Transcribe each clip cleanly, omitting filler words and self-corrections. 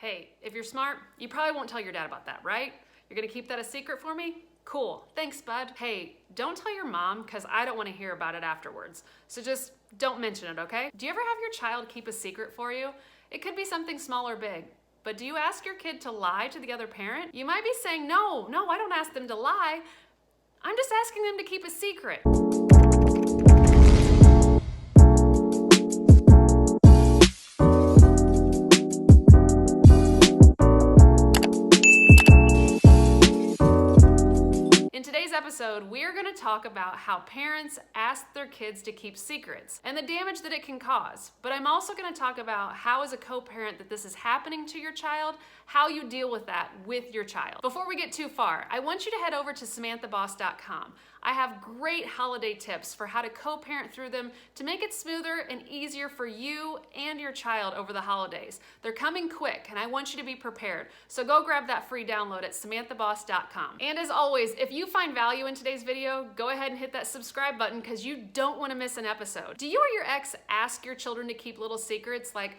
Hey, if you're smart, you probably won't tell your dad about that, right? You're gonna keep that a secret for me? Cool, thanks, bud. Hey, don't tell your mom, because I don't wanna hear about it afterwards. So just don't mention it, okay? Do you ever have your child keep a secret for you? It could be something small or big. But do you ask your kid to lie to the other parent? You might be saying, no, I don't ask them to lie. I'm just asking them to keep a secret. In today's episode, we're going to talk about how parents ask their kids to keep secrets and the damage that it can cause. But I'm also going to talk about how, as a co-parent, that this is happening to your child, how you deal with that with your child. Before we get too far, I want you to head over to SamanthaBoss.com. I have great holiday tips for how to co-parent through them to make it smoother and easier for you and your child over the holidays. They're coming quick, and I want you to be prepared. So go grab that free download at SamanthaBoss.com. And as always, if you find value in today's video, go ahead and hit that subscribe button because you don't want to miss an episode. Do you or your ex ask your children to keep little secrets like,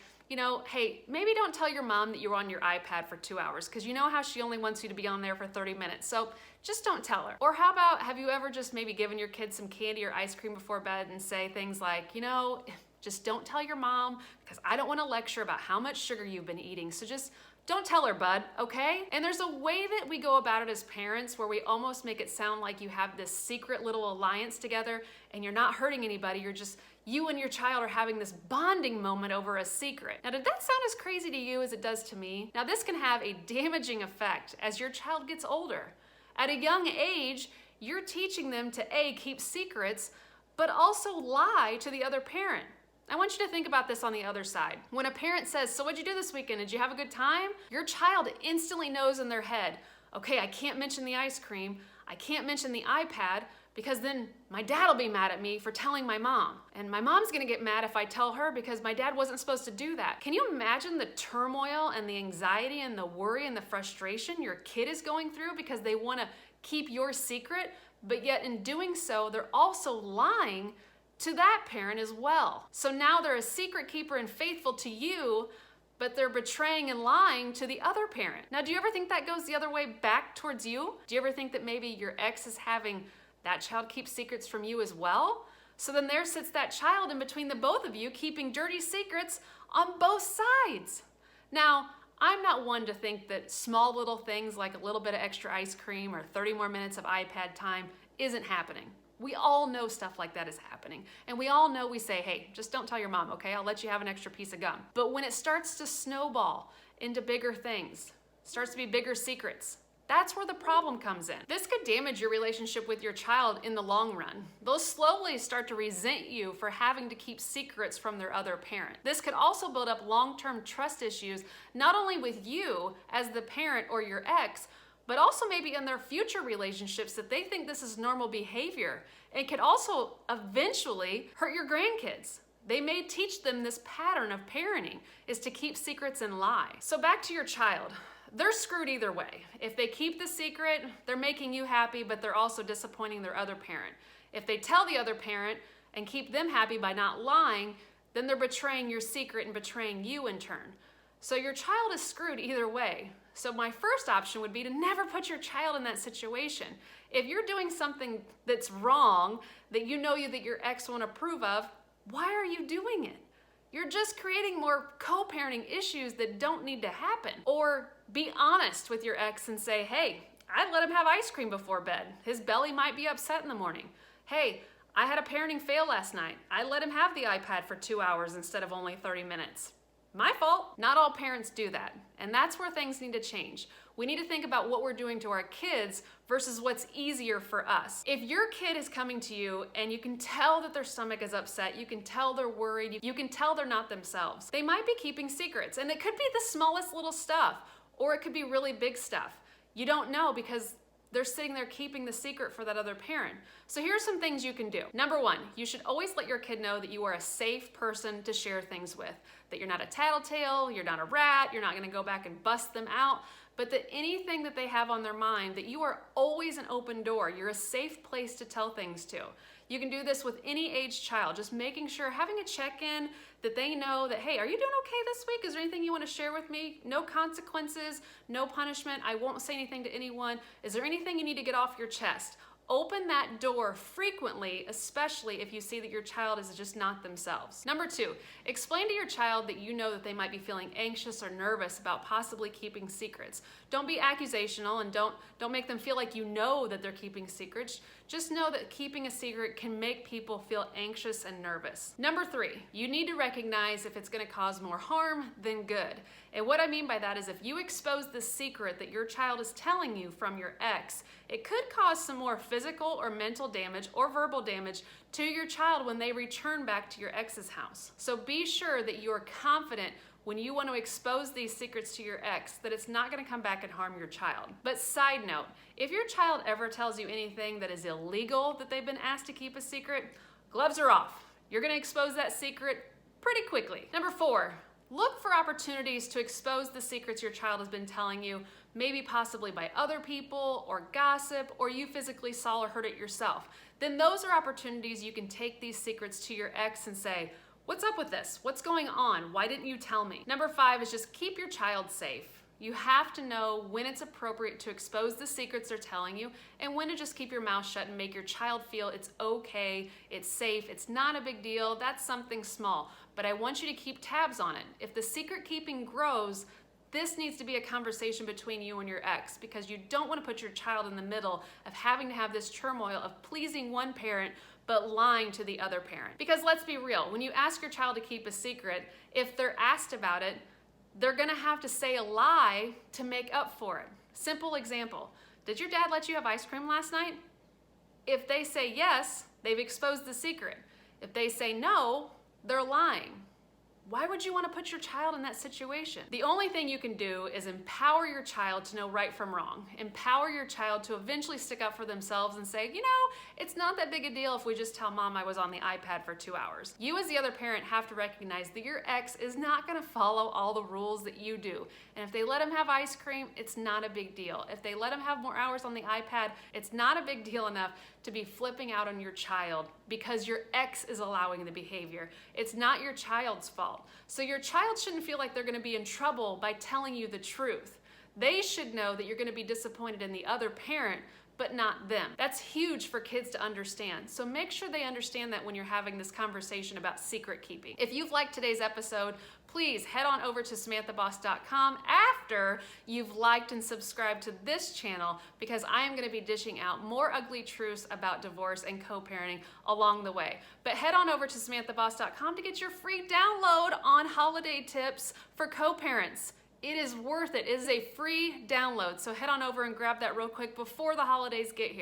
hey, maybe don't tell your mom that you're on your iPad for 2 hours because you know how she only wants you to be on there for 30 minutes. So just don't tell her. Or how about, have you ever just maybe given your kids some candy or ice cream before bed and say things like, just don't tell your mom because I don't want to lecture about how much sugar you've been eating. So just don't tell her, bud, okay? And there's a way that we go about it as parents where we almost make it sound like you have this secret little alliance together and you're not hurting anybody. You and your child are having this bonding moment over a secret. Now, did that sound as crazy to you as it does to me? Now, this can have a damaging effect as your child gets older. At a young age, you're teaching them to A, keep secrets, but also lie to the other parent. I want you to think about this on the other side. When a parent says, so what'd you do this weekend? Did you have a good time? Your child instantly knows in their head, okay, I can't mention the ice cream, I can't mention the iPad, because then my dad will be mad at me for telling my mom. And my mom's gonna get mad if I tell her because my dad wasn't supposed to do that. Can you imagine the turmoil and the anxiety and the worry and the frustration your kid is going through because they wanna keep your secret, but yet in doing so, they're also lying to that parent as well. So now they're a secret keeper and faithful to you, but they're betraying and lying to the other parent. Now, do you ever think that goes the other way back towards you? Do you ever think that maybe your ex is having that child keep secrets from you as well? So then there sits that child in between the both of you keeping dirty secrets on both sides. Now, I'm not one to think that small little things like a little bit of extra ice cream or 30 more minutes of iPad time isn't happening. We all know stuff like that is happening. And we all know we say, hey, just don't tell your mom, okay? I'll let you have an extra piece of gum. But when it starts to snowball into bigger things, starts to be bigger secrets, that's where the problem comes in. This could damage your relationship with your child in the long run. They'll slowly start to resent you for having to keep secrets from their other parent. This could also build up long-term trust issues, not only with you as the parent or your ex, but also maybe in their future relationships that they think this is normal behavior. It could also eventually hurt your grandkids. They may teach them this pattern of parenting is to keep secrets and lie. So back to your child. They're screwed either way. If they keep the secret, they're making you happy, but they're also disappointing their other parent. If they tell the other parent and keep them happy by not lying, then they're betraying your secret and betraying you in turn. So your child is screwed either way. So my first option would be to never put your child in that situation. If you're doing something that's wrong, that you know that your ex won't approve of, why are you doing it? You're just creating more co-parenting issues that don't need to happen. Or be honest with your ex and say, hey, I'd let him have ice cream before bed. His belly might be upset in the morning. Hey, I had a parenting fail last night. I let him have the iPad for 2 hours instead of only 30 minutes. My fault. Not all parents do that. And that's where things need to change. We need to think about what we're doing to our kids versus what's easier for us. If your kid is coming to you and you can tell that their stomach is upset, you can tell they're worried, you can tell they're not themselves, they might be keeping secrets. And it could be the smallest little stuff, or it could be really big stuff. You don't know because they're sitting there keeping the secret for that other parent. So here's some things you can do. Number one, you should always let your kid know that you are a safe person to share things with, that you're not a tattletale, you're not a rat, you're not gonna go back and bust them out, but that anything that they have on their mind, that you are always an open door. You're a safe place to tell things to. You can do this with any age child, just making sure, having a check-in that they know that, hey, are you doing okay this week? Is there anything you want to share with me? No consequences, no punishment. I won't say anything to anyone. Is there anything you need to get off your chest? Open that door frequently, especially if you see that your child is just not themselves. Number 2, explain to your child that you know that they might be feeling anxious or nervous about possibly keeping secrets. Don't be accusational and don't make them feel like you know that they're keeping secrets. Just know that keeping a secret can make people feel anxious and nervous. Number 3, you need to recognize if it's going to cause more harm than good. And what I mean by that is if you expose the secret that your child is telling you from your ex, it could cause some more physical or mental damage or verbal damage to your child when they return back to your ex's house. So be sure that you are confident when you want to expose these secrets to your ex that it's not going to come back and harm your child. But side note, if your child ever tells you anything that is illegal that they've been asked to keep a secret, gloves are off. You're going to expose that secret pretty quickly. Number 4, look for opportunities to expose the secrets your child has been telling you, maybe possibly by other people or gossip, or you physically saw or heard it yourself. Then those are opportunities you can take these secrets to your ex and say, what's up with this? What's going on? Why didn't you tell me? Number 5 is just keep your child safe. You have to know when it's appropriate to expose the secrets they're telling you and when to just keep your mouth shut and make your child feel it's okay, it's safe, it's not a big deal, that's something small. But I want you to keep tabs on it. If the secret keeping grows, this needs to be a conversation between you and your ex because you don't want to put your child in the middle of having to have this turmoil of pleasing one parent but lying to the other parent. Because let's be real, when you ask your child to keep a secret, if they're asked about it, they're gonna have to say a lie to make up for it. Simple example, did your dad let you have ice cream last night? If they say yes, they've exposed the secret. If they say no, they're lying. Why would you want to put your child in that situation? The only thing you can do is empower your child to know right from wrong. Empower your child to eventually stick up for themselves and say, you know, it's not that big a deal if we just tell mom I was on the iPad for 2 hours. You as the other parent have to recognize that your ex is not going to follow all the rules that you do. And if they let him have ice cream, it's not a big deal. If they let him have more hours on the iPad, it's not a big deal enough to be flipping out on your child because your ex is allowing the behavior. It's not your child's fault. So your child shouldn't feel like they're going to be in trouble by telling you the truth. They should know that you're going to be disappointed in the other parent, but not them. That's huge for kids to understand. So make sure they understand that when you're having this conversation about secret keeping. If you've liked today's episode, please head on over to SamanthaBoss.com after you've liked and subscribed to this channel because I am going to be dishing out more ugly truths about divorce and co-parenting along the way. But head on over to SamanthaBoss.com to get your free download on holiday tips for co-parents. It is worth it. It is a free download. So head on over and grab that real quick before the holidays get here.